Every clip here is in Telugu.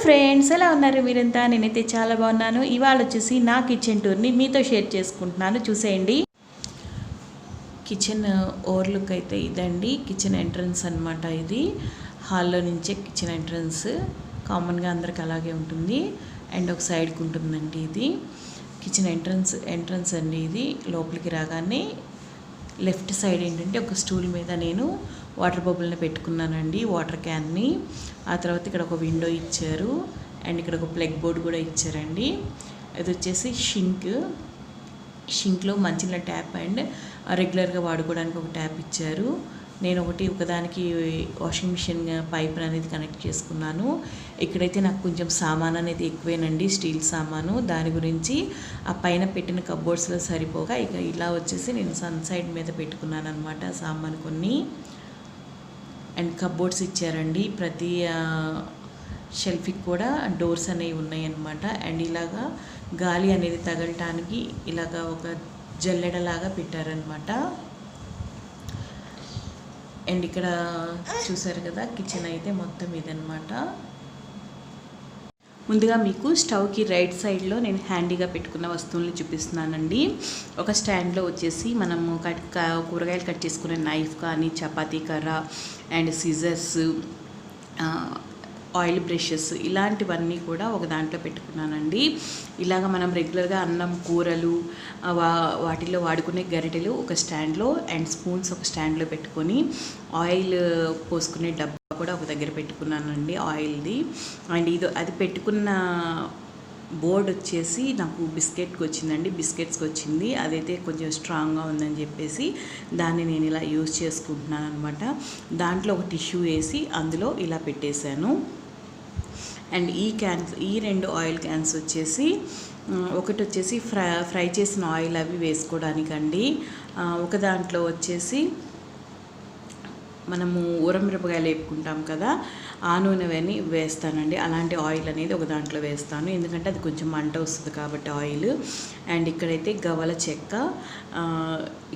ఫ్రెండ్స్, ఎలా ఉన్నారు మీరంతా? నేనైతే చాలా బాగున్నాను. ఇవాళ వచ్చేసి నా కిచెన్ టూర్ని మీతో షేర్ చేసుకుంటున్నాను, చూసేయండి. కిచెన్ ఓవర్లుక్ అయితే ఇదండి. కిచెన్ ఎంట్రన్స్ అనమాట. ఇది హాల్లో నుంచే కిచెన్ ఎంట్రన్స్. కామన్గా అందరికి అలాగే ఉంటుంది. అండ్ ఒక సైడ్కి ఉంటుందండి ఇది కిచెన్ ఎంట్రన్స్ అండి. ఇది లోపలికి రాగానే లెఫ్ట్ సైడ్ ఏంటంటే ఒక స్టూల్ మీద నేను వాటర్ బబుల్ని పెట్టుకున్నానండి, వాటర్ క్యాన్ని. ఆ తర్వాత ఇక్కడ ఒక విండో ఇచ్చారు అండ్ ఇక్కడ ఒక ప్లగ్ బోర్డ్ కూడా ఇచ్చారండి. ఇది వచ్చేసి షింక్లో మంచినీళ్ళ ట్యాప్ అండ్ రెగ్యులర్గా వాడుకోవడానికి ఒక ట్యాప్ ఇచ్చారు. నేను ఒకదానికి వాషింగ్ మిషన్ పైప్ అనేది కనెక్ట్ చేసుకున్నాను. ఇక్కడైతే నాకు కొంచెం సామాన్ అనేది ఎక్కువేనండి, స్టీల్ సామాను. దాని గురించి ఆ పైన పెట్టిన కబోర్డ్స్లో సరిపోగా ఇక ఇలా వచ్చేసి నేను సన్ సైడ్ మీద పెట్టుకున్నాను అనమాట సామాన్ కొన్ని. అండ్ కబోర్డ్స్ ఇచ్చారండి. ప్రతి షెల్ఫ్కి కూడా డోర్స్ అనేవి ఉన్నాయి అన్నమాట. అండ్ ఇలాగా గాలి అనేది తగలటానికి ఇలాగా ఒక జల్లెడలాగా పెట్టారనమాట. అండ్ ఇక్కడ చూసారు కదా, కిచెన్ అయితే మొత్తం ఇదనమాట. ముందుగా మీకు స్టవ్కి రైట్ సైడ్లో నేను హ్యాండీగా పెట్టుకున్న వస్తువుల్ని చూపిస్తున్నానండి. ఒక స్టాండ్లో వచ్చేసి మనము కూరగాయలు కట్ చేసుకునే నైఫ్ కానీ, చపాతీ కర్ర అండ్ సిజర్స్, ఆయిల్ బ్రషెస్, ఇలాంటివన్నీ కూడా ఒక దాంట్లో పెట్టుకున్నానండి. ఇలాగ మనం రెగ్యులర్గా అన్నం, కూరలు వాటిల్లో వాడుకునే గరిటెలు ఒక స్టాండ్లో అండ్ స్పూన్స్ ఒక స్టాండ్లో పెట్టుకొని, ఆయిల్ పోసుకునే డబ్బా కూడా ఒక దగ్గర పెట్టుకున్నానండి ఆయిల్ది. అండ్ అది పెట్టుకున్న బోర్డ్ వచ్చేసి నాకు బిస్కెట్స్కి వచ్చింది. అదైతే కొంచెం స్ట్రాంగ్గా ఉందని చెప్పేసి దాన్ని నేను ఇలా యూజ్ చేసుకుంటున్నాను అనమాట. దాంట్లో ఒక టిష్యూ వేసి అందులో ఇలా పెట్టేశాను. అండ్ ఈ రెండు ఆయిల్ క్యాన్స్ వచ్చేసి ఒకటి వచ్చేసి ఫ్రై చేసిన ఆయిల్ అవి వేసుకోవడానికండి. ఒక దాంట్లో వచ్చేసి మనము ఉరమిరపకాయలు వేపుకుంటాం కదా, ఆ నూనెని వేస్తానండి. అలాంటి ఆయిల్ అనేది ఒక దాంట్లో వేస్తాను, ఎందుకంటే అది కొంచెం మంట వస్తుంది కాబట్టి ఆయిల్. అండ్ ఇక్కడైతే గవల చెక్క,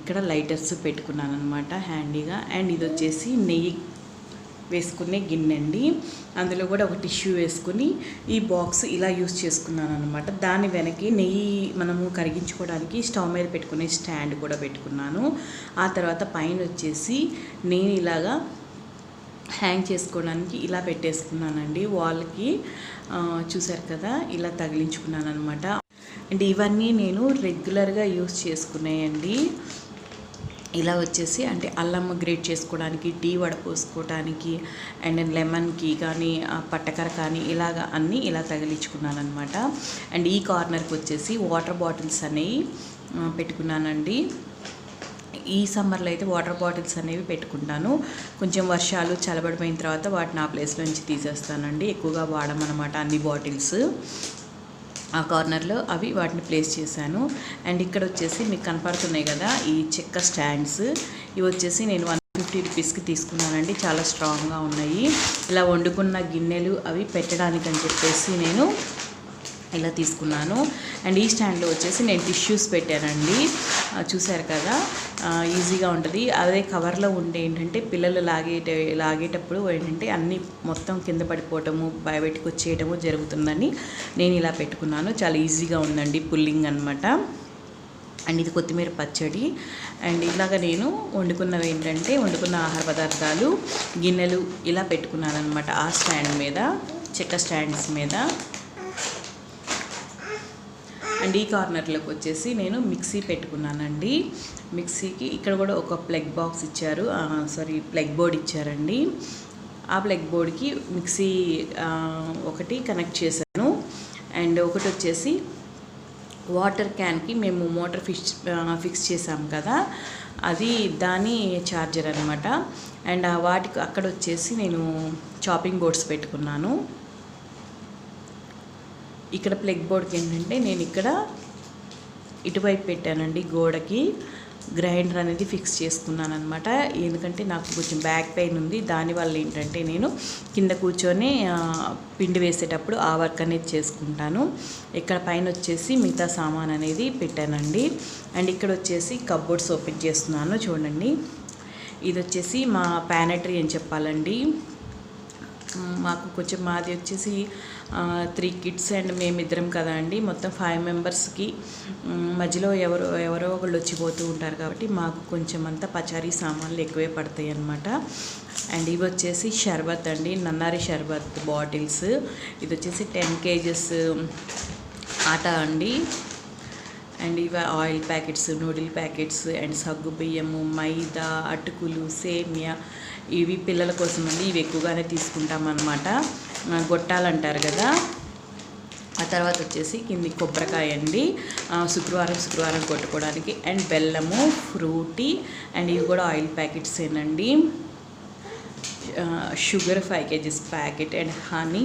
ఇక్కడ లైటర్స్ పెట్టుకున్నాను అనమాట హ్యాండీగా. అండ్ ఇది వచ్చేసి నెయ్యి వేసుకునే గిన్నె అండి. అందులో కూడా ఒక టిష్యూ వేసుకుని ఈ బాక్స్ ఇలా యూస్ చేసుకున్నాను అనమాట. దాని వెనక్కి నెయ్యి మనము కరిగించుకోవడానికి స్టవ్ మీద పెట్టుకునే స్టాండ్ కూడా పెట్టుకున్నాను. ఆ తర్వాత పైన వచ్చేసి నేను ఇలాగా హ్యాంగ్ చేసుకోవడానికి ఇలా పెట్టేసుకున్నానండి వాల్కి. చూసారు కదా, ఇలా తగిలించుకున్నాను అనమాట. అండ్ ఇవన్నీ నేను రెగ్యులర్గా యూస్ చేసుకున్నాయండి. ఇలా వచ్చేసి అంటే అల్లం గ్రేట్ చేసుకోవడానికి, టీ వడపోసుకోవడానికి అండ్ లెమన్కి కానీ, పట్టకర కానీ, ఇలాగ అన్నీ ఇలా తగిలించుకున్నాను అనమాట. అండ్ ఈ కార్నర్కి వచ్చేసి వాటర్ బాటిల్స్ అనేవి పెట్టుకున్నానండి. ఈ సమ్మర్లో అయితే వాటర్ బాటిల్స్ అనేవి పెట్టుకుంటాను. కొంచెం వర్షాలు చల్లబడిపోయిన తర్వాత వాటిని ఆ ప్లేస్లో నుంచి తీసేస్తానండి. ఎక్కువగా వాడమన్నమాట అన్ని బాటిల్స్. ఆ కార్నర్లో వాటిని ప్లేస్ చేశాను. అండ్ ఇక్కడ వచ్చేసి మీకు కనపడుతున్నాయి కదా ఈ చెక్క స్టాండ్స్, ఇవి వచ్చేసి నేను 150 రూపీస్కి తీసుకున్నానండి. చాలా స్ట్రాంగ్గా ఉన్నాయి. ఇలా వండుకున్న గిన్నెలు అవి పెట్టడానికి అని చెప్పేసి నేను ఇలా తీసుకున్నాను. అండ్ ఈ స్టాండ్లో వచ్చేసి నేను టిష్యూస్ పెట్టానండి. చూసారు కదా, ఈజీగా ఉంటుంది. అదే కవర్లో ఉండే ఏంటంటే పిల్లలు లాగేటప్పుడు ఏంటంటే అన్నీ మొత్తం కింద పడిపోవటము, బయటకు వచ్చేయటము జరుగుతుందని నేను ఇలా పెట్టుకున్నాను. చాలా ఈజీగా ఉందండి పుల్లింగ్ అనమాట. అండ్ ఇది కొత్తిమీర పచ్చడి. అండ్ ఇలాగ నేను వండుకున్న ఆహార పదార్థాలు, గిన్నెలు ఇలా పెట్టుకున్నాను అనమాట ఆ స్టాండ్ మీద, చెక్క స్టాండ్స్ మీద. అండ్ ఈ కార్నర్లోకి వచ్చేసి నేను మిక్సీ పెట్టుకున్నానండి. మిక్సీకి ఇక్కడ కూడా ఒక ప్లగ్ బోర్డ్ ఇచ్చారండి. ఆ ప్లగ్ బోర్డ్కి మిక్సీ ఒకటి కనెక్ట్ చేశాను. అండ్ ఒకటి వచ్చేసి వాటర్ క్యాన్కి మేము మోటార్ ఫిక్స్ చేసాం కదా, అది దాని ఛార్జర్ అనమాట. అండ్ వాటికి అక్కడ వచ్చేసి నేను చాపింగ్ బోర్డ్స్ పెట్టుకున్నాను. ఇక్కడ ప్లగ్ బోర్డ్కి ఏంటంటే నేను ఇక్కడ ఇటువైపు పెట్టానండి గోడకి. గ్రైండర్ అనేది ఫిక్స్ చేసుకున్నాను అనమాట. ఎందుకంటే నాకు కొంచెం బ్యాక్ పెయిన్ ఉంది, దానివల్ల ఏంటంటే నేను కింద కూర్చొని పిండి వేసేటప్పుడు ఆ వర్క్ అనేది చేసుకుంటాను. ఇక్కడ పైన వచ్చేసి మిగతా సామాన్ అనేది పెట్టానండి. అండ్ ఇక్కడ వచ్చేసి కబోర్డ్స్ ఓపెన్ చేస్తున్నాను చూడండి. ఇది వచ్చేసి మా ప్యానట్రీ అని చెప్పాలండి. మాకు కొంచెం మాది వచ్చేసి 3 కిడ్స్ అండ్ మేమిద్దరం కదా అండి, మొత్తం 5 మెంబర్స్కి మధ్యలో ఎవరో ఒకళ్ళు వచ్చిపోతూ ఉంటారు కాబట్టి మాకు కొంచెం అంతా పచారీ సామాన్లు ఎక్కువే పడతాయి అన్నమాట. అండ్ ఇవి వచ్చేసి షర్బత్ అండి, నన్నారి షర్బత్ బాటిల్స్. ఇది వచ్చేసి 10 కేజెస్ ఆటా అండి. అండ్ ఇవి oil packets, noodle packets and సగ్గు బియ్యము, మైదా, అటుకులు, సేమియా, ఇవి పిల్లల కోసం అండి. ఇవి ఎక్కువగానే తీసుకుంటాం అన్నమాట. గొట్టాలంటారు కదా. ఆ తర్వాత వచ్చేసి కింది కొబ్బరికాయ అండి, శుక్రవారం కొట్టుకోవడానికి. అండ్ బెల్లము, ఫ్రూటీ అండ్ ఇవి కూడా ఆయిల్ ప్యాకెట్స్ ఏనండి. Sugar 5 kgs packet and honey.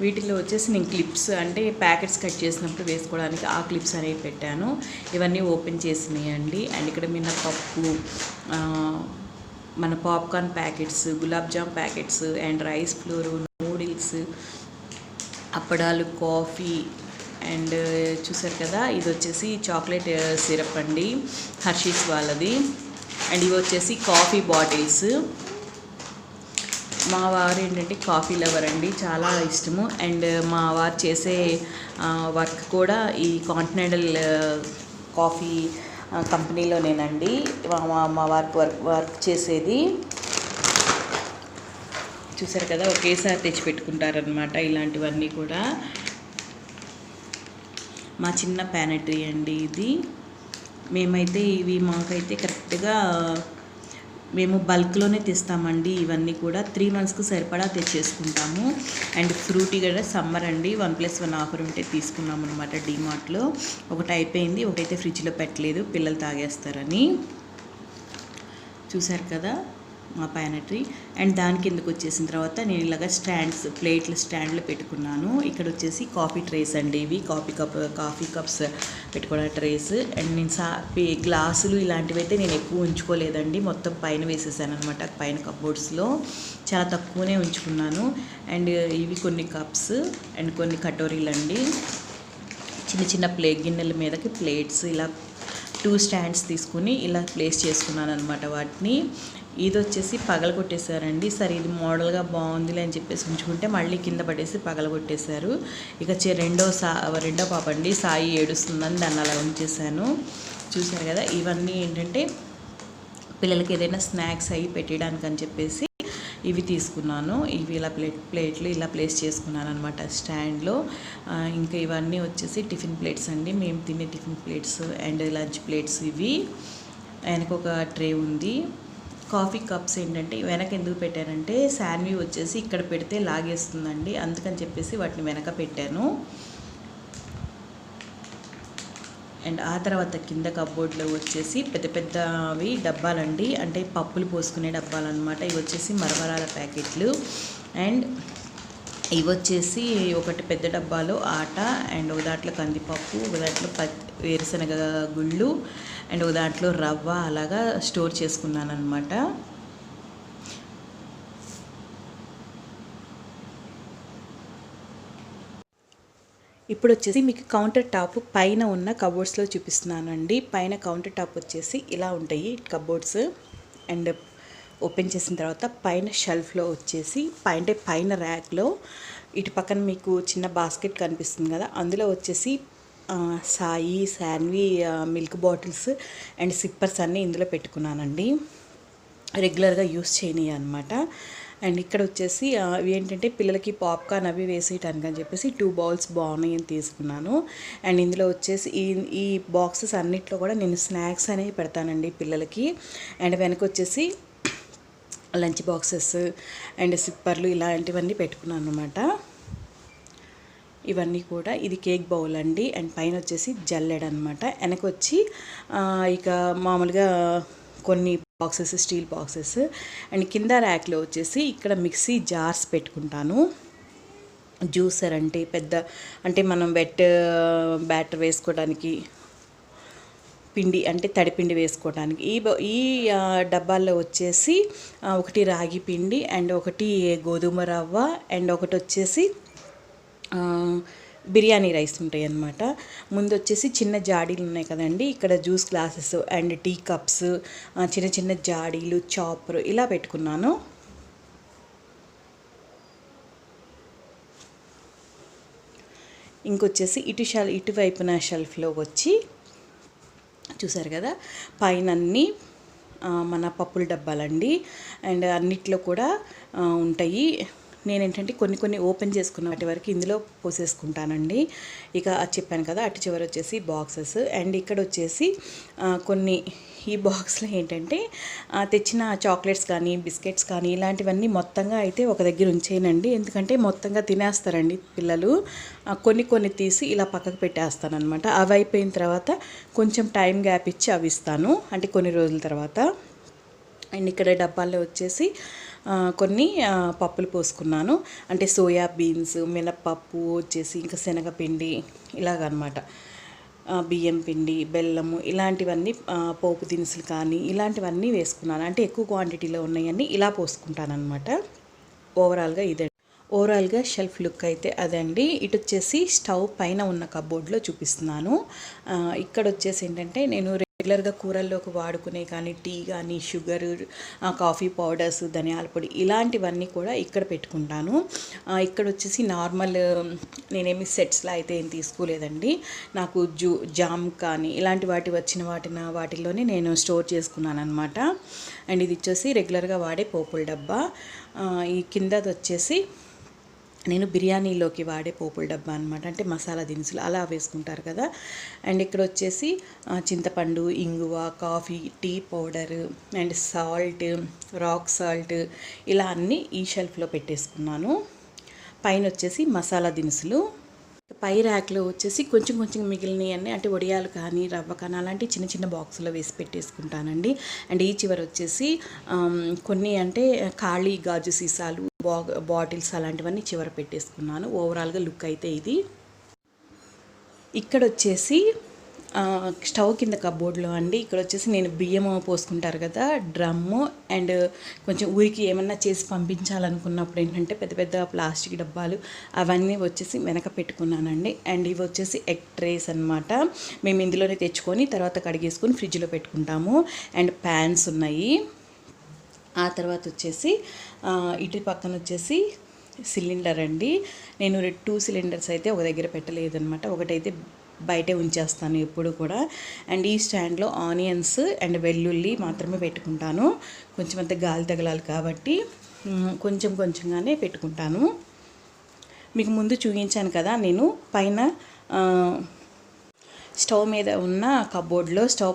వీటిలో వచ్చేసి నేను క్లిప్స్ అంటే ప్యాకెట్స్ కట్ చేసినప్పుడు వేసుకోవడానికి ఆ క్లిప్స్ అనేవి పెట్టాను. ఇవన్నీ ఓపెన్ చేసినాయి అండి. అండ్ ఇక్కడ మినపప్పు, మన popcorn packets, gulab jam packets and rice floor, noodles, అప్పడాలు, కాఫీ అండ్ చూసారు కదా, ఇది వచ్చేసి చాక్లెట్ సిరప్ అండి, హర్షీస్ వాళ్ళది. అండ్ ఇవి వచ్చేసి కాఫీ బాటిల్స్. మా వారు ఏంటంటే కాఫీ లవర్ అండి, చాలా ఇష్టము. అండ్ మా వారు చేసే వర్క్ కూడా ఈ కాంటినెంటల్ కాఫీ కంపెనీలోనేనండి మా వర్క్ చేసేది. చూసారు కదా, ఒకేసారి తెచ్చిపెట్టుకుంటారనమాట ఇలాంటివన్నీ కూడా. మా చిన్న ప్యానట్రీ అండి ఇది. మేమైతే ఇవి మాకైతే కరెక్ట్గా మేము బల్క్లోనే తెస్తామండి. ఇవన్నీ కూడా 3 మంత్స్కి సరిపడా తెచ్చేసుకుంటాము. అండ్ ఫ్రూటీ కూడా సమ్మర్ అండి, 1+1 ఆఫర్ ఉంటే తీసుకున్నాము అనమాట డీమార్ట్లో. ఒకటి అయిపోయింది, ఒకటైతే ఫ్రిడ్జ్లో పెట్టలేదు, పిల్లలు తాగేస్తారని. చూసారు కదా మా ప్యానట్రీ. అండ్ దాని కిందకు వచ్చేసిన తర్వాత నేను ఇలాగ ప్లేట్ల స్టాండ్లు పెట్టుకున్నాను. ఇక్కడ వచ్చేసి కాఫీ ట్రేస్ అండి, ఇవి కాఫీ కప్స్ పెట్టుకోవడానికి ట్రేస్. అండ్ నేను గ్లాసులు ఇలాంటివి అయితే నేను ఎక్కువ ఉంచుకోలేదండి, మొత్తం పైన వేసేసాను అనమాట. పైన కప్బోర్డ్స్లో చాలా తక్కువనే ఉంచుకున్నాను. అండ్ ఇవి కొన్ని కప్స్ అండ్ కొన్ని కటోరీలు అండి. చిన్న గిన్నెల మీదకి ప్లేట్స్ ఇలా 2 స్టాండ్స్ తీసుకుని ఇలా ప్లేస్ చేసుకున్నాను అనమాట వాటిని. ఇది వచ్చేసి పగలగొట్టేశారండి. సరే ఇది మోడల్గా బాగుందిలే అని చెప్పేసి ఉంచుకుంటే మళ్ళీ కింద పడేసి పగలగొట్టేశారు. ఇక రెండో పాప అండి, సాయి ఏడుస్తుందని దాన్ని అలా ఉంచేశాను. చూసారు కదా, ఇవన్నీ ఏంటంటే పిల్లలకి ఏదైనా స్నాక్స్ అవి పెట్టడానికి అని చెప్పేసి ఇవి తీసుకున్నాను. ఇవి ఇలా ప్లేట్లు ఇలా ప్లేస్ చేసుకున్నాను అనమాట స్టాండ్లో. ఇంకా ఇవన్నీ వచ్చేసి టిఫిన్ ప్లేట్స్ అండి, మేము తినే tiffin plates and lunch plates. ఇవి వెనక ఒక ట్రే ఉంది. కాఫీ కప్స్ ఏంటంటే వెనక ఎందుకు పెట్టానంటే శాన్వి వచ్చేసి ఇక్కడ పెడితే లాగేస్తుందండి, అందుకని చెప్పేసి వాటిని వెనక పెట్టాను. అండ్ ఆ తర్వాత కింద కప్బోర్డ్లో వచ్చేసి పెద్దవి డబ్బాలండి, అంటే పప్పులు పోసుకునే డబ్బాలు అనమాట. ఇవి వచ్చేసి మరమరాల ప్యాకెట్లు. అండ్ ఇవి వచ్చేసి ఒకటి పెద్ద డబ్బాలో ఆట అండ్ ఒక దాంట్లో కందిపప్పు, ఒక దాంట్లో వేరుశనగ గుళ్ళు అండ్ ఒక దాంట్లో రవ్వ అలాగా స్టోర్ చేసుకున్నాను అనమాట. ఇప్పుడు వచ్చేసి మీకు కౌంటర్ టాప్ పైన ఉన్న కబోర్డ్స్లో చూపిస్తున్నానండి. పైన కౌంటర్ టాప్ వచ్చేసి ఇలా ఉంటాయి కబోర్డ్స్. అండ్ ఓపెన్ చేసిన తర్వాత పైన షెల్ఫ్లో వచ్చేసి పైన ర్యాక్లో ఇటు పక్కన మీకు చిన్న బాస్కెట్ కనిపిస్తుంది కదా, అందులో వచ్చేసి Sai Shanvi milk bottles and sippers అన్నీ ఇందులో పెట్టుకున్నానండి, రెగ్యులర్గా యూస్ చేయని అనమాట. అండ్ ఇక్కడ వచ్చేసి ఇవి ఏంటంటే పిల్లలకి పాప్కార్న్ అవి వేసేయటానికి అని చెప్పేసి 2 బౌల్స్ బాగున్నాయని తీసుకున్నాను. అండ్ ఇందులో వచ్చేసి ఈ బాక్సెస్ అన్నిట్లో కూడా నేను స్నాక్స్ అనేవి పెడతానండి పిల్లలకి. అండ్ వెనక వచ్చేసి లంచ్ బాక్సెస్ అండ్ సిప్పర్లు ఇలాంటివన్నీ పెట్టుకున్నాను అనమాట. ఇవన్నీ కూడా ఇది కేక్ బౌల్ అండి. అండ్ పైన వచ్చేసి జల్లెడ అనమాట. వెనక వచ్చి ఇక మామూలుగా కొన్ని బాక్సెస్, స్టీల్ బాక్సెస్. అండ్ కింద ర్యాక్లో వచ్చేసి ఇక్కడ మిక్సీ జార్స్ పెట్టుకుంటాను. జ్యూసర్ అంటే మనం బ్యాటర్ వేసుకోవడానికి, పిండి అంటే తడిపిండి వేసుకోవడానికి. ఈ డబ్బాల్లో వచ్చేసి ఒకటి రాగి పిండి అండ్ ఒకటి గోధుమ రవ్వ అండ్ ఒకటి వచ్చేసి బిర్యానీ రైస్ ఉంటాయి అన్నమాట. ముందు వచ్చేసి చిన్న జాడీలు ఉన్నాయి కదండి, ఇక్కడ juice glasses and tea cups, చిన్న జాడీలు, చాపర్ ఇలా పెట్టుకున్నాను. ఇంకొచ్చేసి ఇటువైపున షెల్ఫ్లో వచ్చి చూసారు కదా పైన అన్నీ మన పప్పుల డబ్బాలండి. అండ్ అన్నిట్లో కూడా ఉంటాయి. నేనేంటంటే కొన్ని ఓపెన్ చేసుకున్న వాటి వరకు ఇందులో పోసేసుకుంటానండి. ఇక అది చెప్పాను కదా, అటు చివరి వచ్చేసి బాక్సెస్. అండ్ ఇక్కడ వచ్చేసి కొన్ని ఈ బాక్స్లో ఏంటంటే తెచ్చిన చాక్లెట్స్ కానీ బిస్కెట్స్ కానీ ఇలాంటివన్నీ మొత్తంగా అయితే ఒక దగ్గర ఉంచేయనండి. ఎందుకంటే మొత్తంగా తినేస్తారండి పిల్లలు. కొన్ని తీసి ఇలా పక్కకు పెట్టేస్తాను అనమాట. అవి అయిపోయిన తర్వాత కొంచెం టైం గ్యాప్ ఇచ్చి అవి ఇస్తాను, అంటే కొన్ని రోజుల తర్వాత. అండ్ ఇక్కడ డబ్బాల్లో వచ్చేసి కొన్ని పప్పులు పోసుకున్నాను, అంటే సోయా బీన్స్, మినప్పప్పు వచ్చేసి ఇంకా శనగపిండి ఇలాగనమాట. బియ్యం పిండి, బెల్లము ఇలాంటివన్నీ పోపు దినుసులు కానీ ఇలాంటివన్నీ వేసుకున్నాను. అంటే ఎక్కువ క్వాంటిటీలో ఉన్నాయన్నీ ఇలా పోసుకుంటాను అనమాట. ఓవరాల్గా షెల్ఫ్ లుక్ అయితే అదండి. ఇటు వచ్చేసి స్టవ్ పైన ఉన్న కబోర్డ్లో చూపిస్తున్నాను. ఇక్కడ వచ్చేసి ఏంటంటే నేను రెగ్యులర్గా కూరల్లోకి వాడుకునే కానీ టీ కానీ షుగర్, కాఫీ పౌడర్స్, ధనియాల పొడి ఇలాంటివన్నీ కూడా ఇక్కడ పెట్టుకుంటాను. ఇక్కడ వచ్చేసి నార్మల్ నేనేమి సెట్స్లో అయితే ఏం తీసుకోలేదండి. నాకు జామ్ కానీ ఇలాంటి వాటిల్లోనే నేను స్టోర్ చేసుకున్నాను అనమాట. అండ్ ఇది వచ్చేసి రెగ్యులర్గా వాడే పోపుల డబ్బా. ఈ కిందది వచ్చేసి నేను బిర్యానీలోకి వాడే పోపుల డబ్బా అనమాట, అంటే మసాలా దినుసులు అలా వేసుకుంటారు కదా. అండ్ ఇక్కడ వచ్చేసి చింతపండు, ఇంగువ, coffee, tea powder and salt, rock salt ఇలా అన్నీ ఈ షెల్ఫ్లో పెట్టేసుకున్నాను. పైన వచ్చేసి మసాలా దినుసులు. పై ర్యాక్లో వచ్చేసి కొంచెం మిగిలినవి అన్నీ, అంటే వడియాలు కానీ రవ్వ కానీ అలాంటి చిన్న బాక్సులో వేసి పెట్టేసుకుంటానండి. అండ్ ఈ చివరి వచ్చేసి కొన్ని అంటే ఖాళీ గాజు సీసాలు, బాటిల్స్ అలాంటివన్నీ చివర పెట్టేసుకున్నాను. ఓవరాల్గా లుక్ అయితే ఇది. ఇక్కడ వచ్చేసి స్టవ్ కింద కబోర్డ్లో అండి. ఇక్కడ వచ్చేసి నేను బియ్యం పోసుకుంటారు కదా డ్రమ్ము, అండ్ కొంచెం ఊరికి ఏమన్నా చేసి పంపించాలనుకున్నప్పుడు ఏంటంటే పెద్ద ప్లాస్టిక్ డబ్బాలు అవన్నీ వచ్చేసి వెనక పెట్టుకున్నానండి. అండ్ ఇవి వచ్చేసి ఎగ్ ట్రేస్ అనమాట. మేము ఇందులోనే తెచ్చుకొని తర్వాత కడిగేసుకొని ఫ్రిడ్జ్లో పెట్టుకుంటాము. అండ్ ప్యాన్స్ ఉన్నాయి. ఆ తర్వాత వచ్చేసి ఇటు పక్కన వచ్చేసి సిలిండర్ అండి. నేను 2 సిలిండర్స్ అయితే ఒక దగ్గర పెట్టలేదన్నమాట. ఒకటైతే బయటే ఉంచేస్తాను ఎప్పుడు కూడా. అండ్ ఈ స్టాండ్లో ఆనియన్స్ అండ్ వెల్లుల్లి మాత్రమే పెట్టుకుంటాను. కొంచెం అంత గాలి తగలాలి కాబట్టి కొంచెంగానే పెట్టుకుంటాను. మీకు ముందు చూపించాను కదా నేను పైన స్టవ్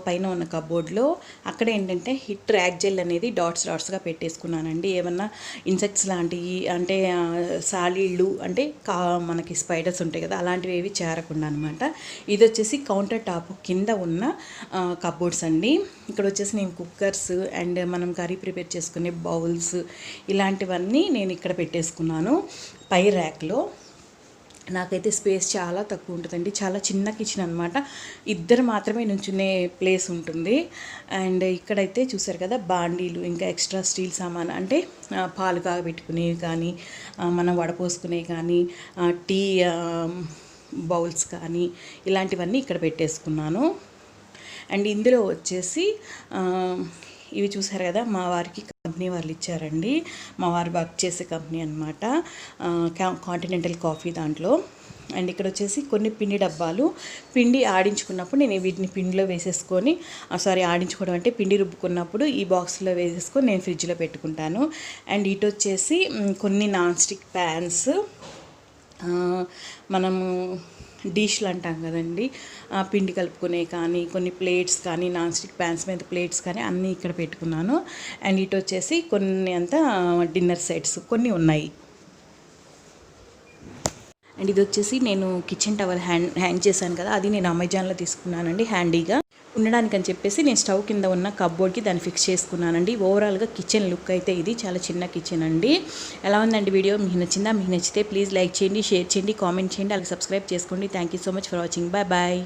పైన ఉన్న కబోర్డ్లో అక్కడ ఏంటంటే హిట్ ర్యాక్ జెల్ అనేది డాట్స్గా పెట్టేసుకున్నానండి. ఏమన్నా ఇన్సెక్ట్స్ లాంటివి, అంటే సాలీళ్ళు, అంటే మనకి స్పైడర్స్ ఉంటాయి కదా అలాంటివి ఏవి చేరకుండా అనమాట. ఇది వచ్చేసి కౌంటర్ టాప్ కింద ఉన్న కబోర్డ్స్ అండి. ఇక్కడ వచ్చేసి నేను కుక్కర్స్ అండ్ మనం కర్రీ ప్రిపేర్ చేసుకునే బౌల్స్ ఇలాంటివన్నీ నేను ఇక్కడ పెట్టేసుకున్నాను పై ర్యాక్లో. నాకైతే స్పేస్ చాలా తక్కువ ఉంటుందండి. చాలా చిన్న కిచెన్ అనమాట. 2 మాత్రమే నుంచునే ప్లేస్ ఉంటుంది. అండ్ ఇక్కడైతే చూసారు కదా బాండీలు, ఇంకా ఎక్స్ట్రా స్టీల్ సామాన్, అంటే పాలు కాగబెట్టుకునేవి కానీ మనం వడపోసుకునేవి కానీ టీ బౌల్స్ కానీ ఇలాంటివన్నీ ఇక్కడ పెట్టేసుకున్నాను. అండ్ ఇందులో వచ్చేసి ఇవి చూసారు కదా మా వారికి కంపెనీ వాళ్ళు ఇచ్చారండి. మా వారు వర్క్ చేసే కంపెనీ అనమాట, కాంటినెంటల్ కాఫీ దాంట్లో. అండ్ ఇక్కడ వచ్చేసి కొన్ని పిండి డబ్బాలు. పిండి ఆడించుకున్నప్పుడు నేను వీటిని పిండిలో వేసేసుకొని ఆడించుకోవడం అంటే పిండి రుబ్బుకున్నప్పుడు ఈ బాక్స్లో వేసేసుకొని నేను ఫ్రిడ్జ్లో పెట్టుకుంటాను. అండ్ ఇటు వచ్చేసి కొన్ని నాన్ స్టిక్ ప్యాన్స్, మనము డిష్లు అంటాం కదండి, పిండి కలుపుకునే కానీ కొన్ని ప్లేట్స్ కానీ నాన్ స్టిక్ ప్యాన్స్ మీద ప్లేట్స్ కానీ అన్నీ ఇక్కడ పెట్టుకున్నాను. అండ్ ఇటు వచ్చేసి కొన్ని అంతా డిన్నర్ సెట్స్ కొన్ని ఉన్నాయి. అండ్ ఇది వచ్చేసి నేను కిచెన్ టవల్ హ్యాంగ్ చేశాను కదా, అది నేను అమెజాన్లో తీసుకున్నానండి. హ్యాండీగా ఉండడానికని చెప్పేసి నేను స్టవ్ కింద ఉన్న కప్బోర్డ్కి దాన్ని ఫిక్స్ చేసుకున్నానండి. ఓవరాల్గా కిచెన్ లుక్ అయితే ఇది చాలా చిన్న కిచెన్ అండి. ఎలా ఉందండి వీడియో? మీకు నచ్చిందా? మీకు నచ్చితే ప్లీజ్ లైక్ చేయండి, షేర్ చేయండి, కామెంట్ చేయండి, అలాగే సబ్స్క్రైబ్ చేసుకోండి. Thank you so much for watching. Bye bye.